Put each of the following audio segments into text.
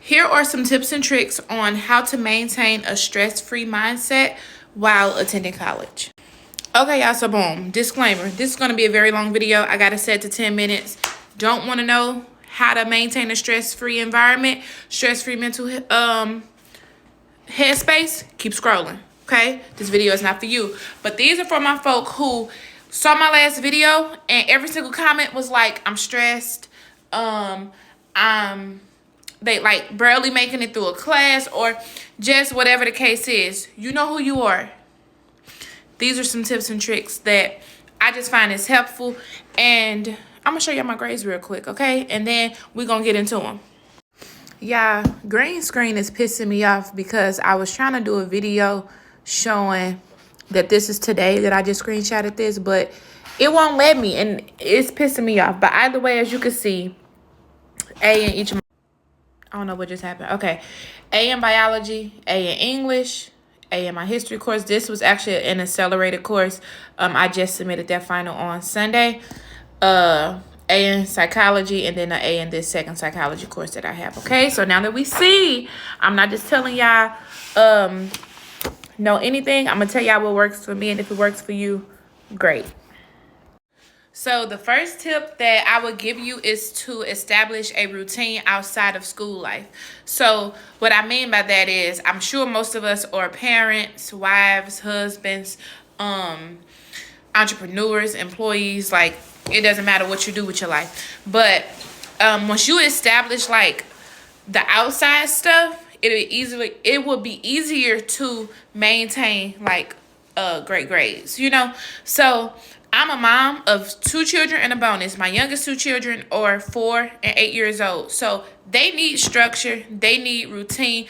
Here are some tips and tricks on how to maintain a stress-free mindset while attending college. Okay, y'all, so boom, disclaimer. This is going to be a very long video. I got it set to 10 minutes. Don't want to know how to maintain a stress-free environment, stress-free mental headspace? Keep scrolling, okay? This video is not for you. But these are for my folk who saw my last video and every single comment was like, I'm stressed, they like barely making it through a class, or just whatever the case is. You know who you are. These are some tips and tricks that I just find is helpful, and I'm gonna show y'all my grades real quick, okay? And then we're gonna get into them. Yeah, green screen is pissing me off because I was trying to do a video showing that this is today that I just screenshotted this, but it won't let me, and it's pissing me off. But either way, as you can see, A in each of my, I don't know what just happened. Okay, A in biology, A in English, A in my history course. This was actually an accelerated course. I just submitted that final on Sunday. A in psychology, and then an A in this second psychology course that I have. Okay, so now that we see, I'm not just telling y'all know anything. I'm gonna tell y'all what works for me, and if it works for you, great. So the first tip that I would give you is to establish a routine outside of school life. So what I mean by that is, I'm sure most of us are parents, wives, husbands, entrepreneurs, employees. Like, it doesn't matter what you do with your life. But once you establish like the outside stuff, it will be easier to maintain like great grades, you know. So I'm a mom of 2 children and a bonus. My youngest 2 children are 4 and 8 years old. So they need structure. They need routine.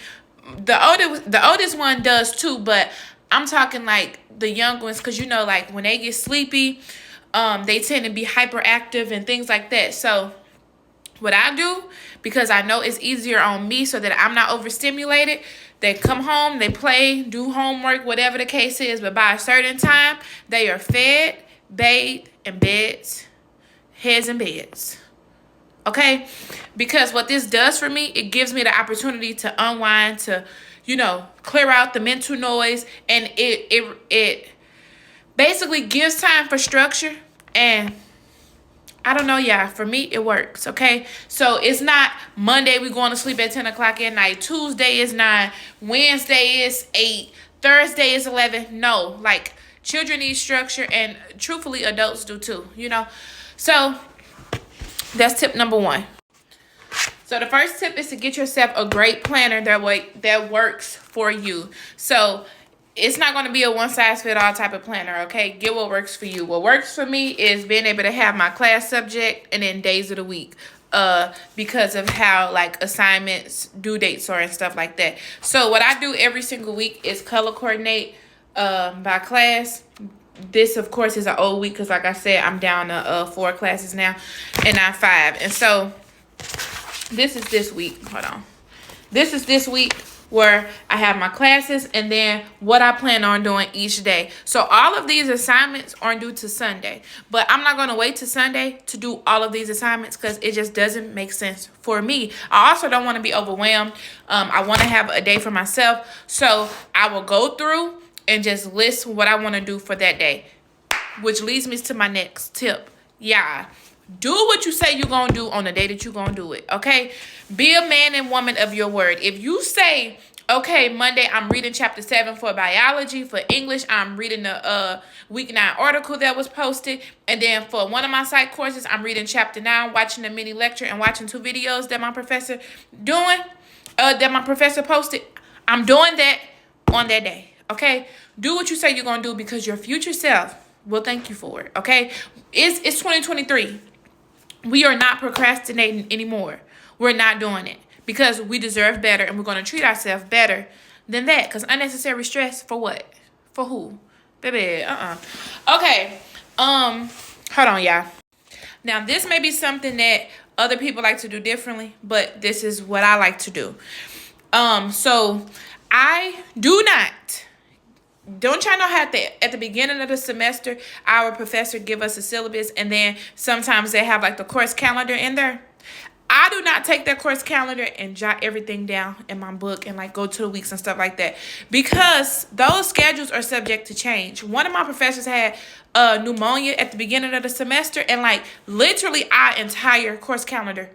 The oldest one does too, but I'm talking like the young ones, because, you know, like when they get sleepy, they tend to be hyperactive and things like that. So what I do, because I know it's easier on me so that I'm not overstimulated, they come home, they play, do homework, whatever the case is, but by a certain time, they are fed, bathed, and heads in beds. Okay? Because what this does for me, it gives me the opportunity to unwind, to, you know, clear out the mental noise, and it basically gives time for structure. And I don't know, y'all, for me, it works, okay? So it's not Monday we going to sleep at 10 o'clock at night, Tuesday is 9, Wednesday is 8, Thursday is 11. No, like, children need structure, and truthfully, adults do too, you know? So that's tip number 1. So the first tip is to get yourself a great planner that works for you. So it's not going to be a one-size-fits-all type of planner, okay? Get what works for you. What works for me is being able to have my class subject and then days of the week, because of how, like, assignments, due dates are and stuff like that. So what I do every single week is color coordinate by class. This, of course, is an old week because, like I said, I'm down to 4 classes now and not 5. And so this is this week. Hold on. This is this week where I have my classes and then what I plan on doing each day. So all of these assignments aren't due to Sunday, but I'm not going to wait to Sunday to do all of these assignments because it just doesn't make sense for me. I also don't want to be overwhelmed. I want to have a day for myself. So I will go through and just list what I want to do for that day, which leads me to my next tip. Yeah. Do what you say you're going to do on the day that you're going to do it, okay? Be a man and woman of your word. If you say, okay, Monday I'm reading chapter 7 for biology, for English I'm reading the week 9 article that was posted, and then for one of my psych courses I'm reading chapter 9, watching a mini lecture, and watching 2 videos that my professor posted. I'm doing that on that day, okay? Do what you say you're going to do, because your future self will thank you for it, okay? It's 2023. We are not procrastinating anymore. We're not doing it because we deserve better, and we're going to treat ourselves better than that, because unnecessary stress for what? For who? Baby, Okay, hold on, y'all. Now, this may be something that other people like to do differently, but this is what I like to do. So I do not. Don't y'all know how at the beginning of the semester, our professor give us a syllabus, and then sometimes they have like the course calendar in there? I do not take that course calendar and jot everything down in my book and like go to the weeks and stuff like that, because those schedules are subject to change. One of my professors had pneumonia at the beginning of the semester, and like literally our entire course calendar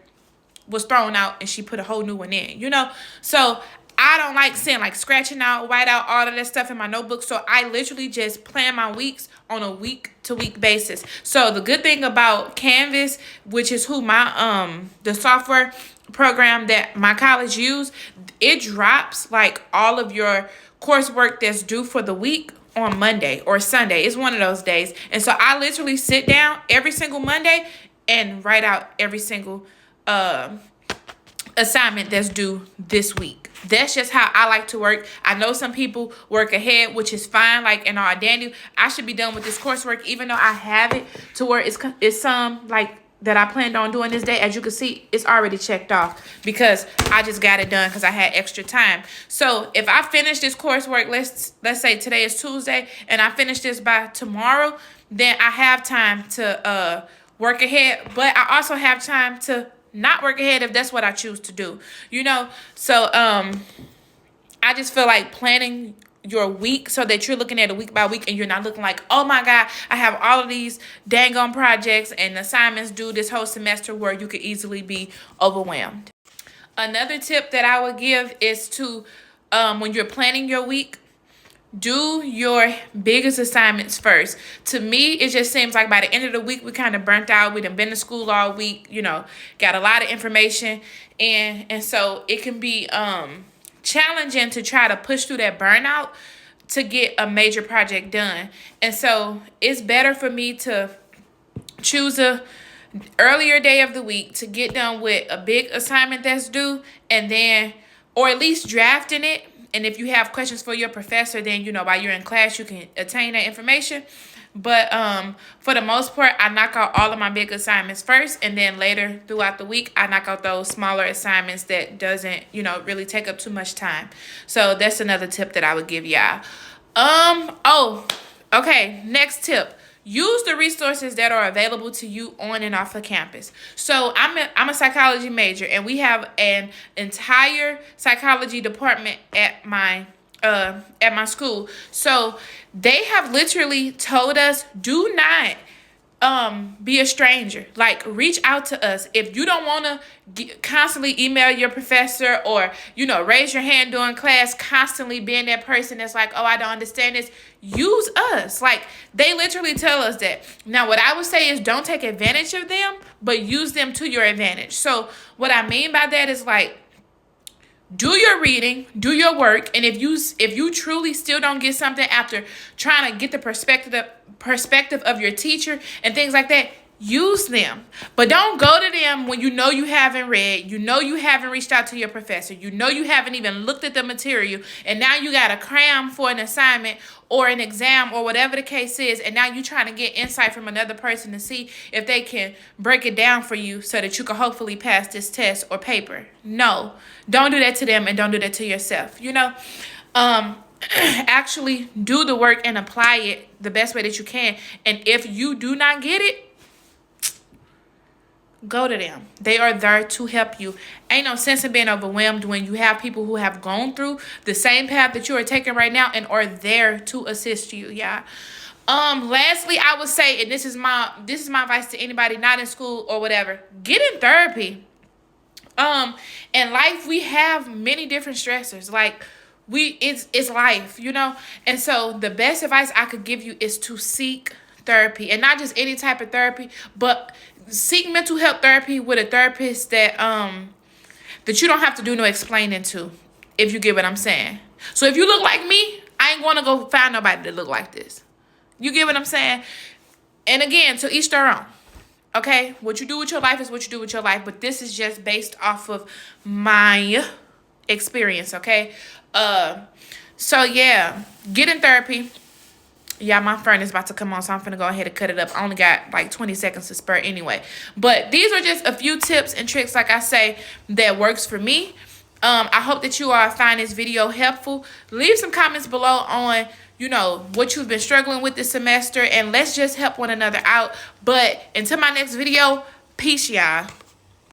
was thrown out and she put a whole new one in, you know? So I don't like seeing like scratching out, white out, all of that stuff in my notebook. So I literally just plan my weeks on a week to week basis. So the good thing about Canvas, which is who my the software program that my college use, it drops like all of your coursework that's due for the week on Monday or Sunday. It's one of those days. And so I literally sit down every single Monday and write out every single assignment that's due this week. That's just how I like to work. I know some people work ahead, which is fine. Like in our Daniel, I should be done with this coursework, even though I have it to where it's some like that I planned on doing this day. As you can see, it's already checked off because I just got it done because I had extra time. So if I finish this coursework, let's say today is Tuesday, and I finish this by tomorrow, then I have time to work ahead, but I also have time to not work ahead if that's what I choose to do, you know? So I just feel like planning your week so that you're looking at it week by week and you're not looking like, oh my God, I have all of these dang on projects and assignments due this whole semester, where you could easily be overwhelmed. Another tip that I would give is to, when you're planning your week, do your biggest assignments first. To me, it just seems like by the end of the week, we kind of burnt out. We done been to school all week, you know, got a lot of information. And so it can be challenging to try to push through that burnout to get a major project done. And so it's better for me to choose a earlier day of the week to get done with a big assignment that's due, and then, or at least drafting it. And if you have questions for your professor, then, you know, while you're in class, you can attain that information. But for the most part, I knock out all of my big assignments first, and then later throughout the week, I knock out those smaller assignments that doesn't, you know, really take up too much time. So that's another tip that I would give y'all. Okay, next tip. Use the resources that are available to you on and off of campus. So I'm a psychology major, and we have an entire psychology department at my school. So they have literally told us, do not be a stranger. Like, reach out to us. If you don't want to constantly email your professor, or, you know, raise your hand during class, constantly being that person that's like, oh, I don't understand this, use us. Like, they literally tell us that. Now, what I would say is don't take advantage of them, but use them to your advantage. So what I mean by that is, like, do your reading, do your work, and if you truly still don't get something after trying to get the perspective of your teacher and things like that, use them. But don't go to them when you know you haven't read, you know you haven't reached out to your professor, you know you haven't even looked at the material, and now you got to cram for an assignment or an exam or whatever the case is, and now you're trying to get insight from another person to see if they can break it down for you so that you can hopefully pass this test or paper. No, don't do that to them, and don't do that to yourself, you know? Actually do the work and apply it the best way that you can. And if you do not get it, go to them. They are there to help you. Ain't no sense in being overwhelmed when you have people who have gone through the same path that you are taking right now and are there to assist you. Yeah. Lastly, I would say, and this is my advice to anybody not in school or whatever, get in therapy. In life, we have many different stressors. Like, it's life, you know? And so the best advice I could give you is to seek therapy, and not just any type of therapy, but seek mental health therapy with a therapist that you don't have to do no explaining to, if you get what I'm saying. So if you look like me, I ain't going to go find nobody that look like this. You get what I'm saying? And again, to each their own. Okay? What you do with your life is what you do with your life, but this is just based off of my experience, okay? So yeah, get in therapy. Yeah, my friend is about to come on, so I'm finna go ahead and cut it up. I only got like 20 seconds to spare anyway. But these are just a few tips and tricks, like I say, that works for me. I hope that you all find this video helpful. Leave some comments below on, you know, what you've been struggling with this semester, and let's just help one another out. But until my next video, peace, y'all.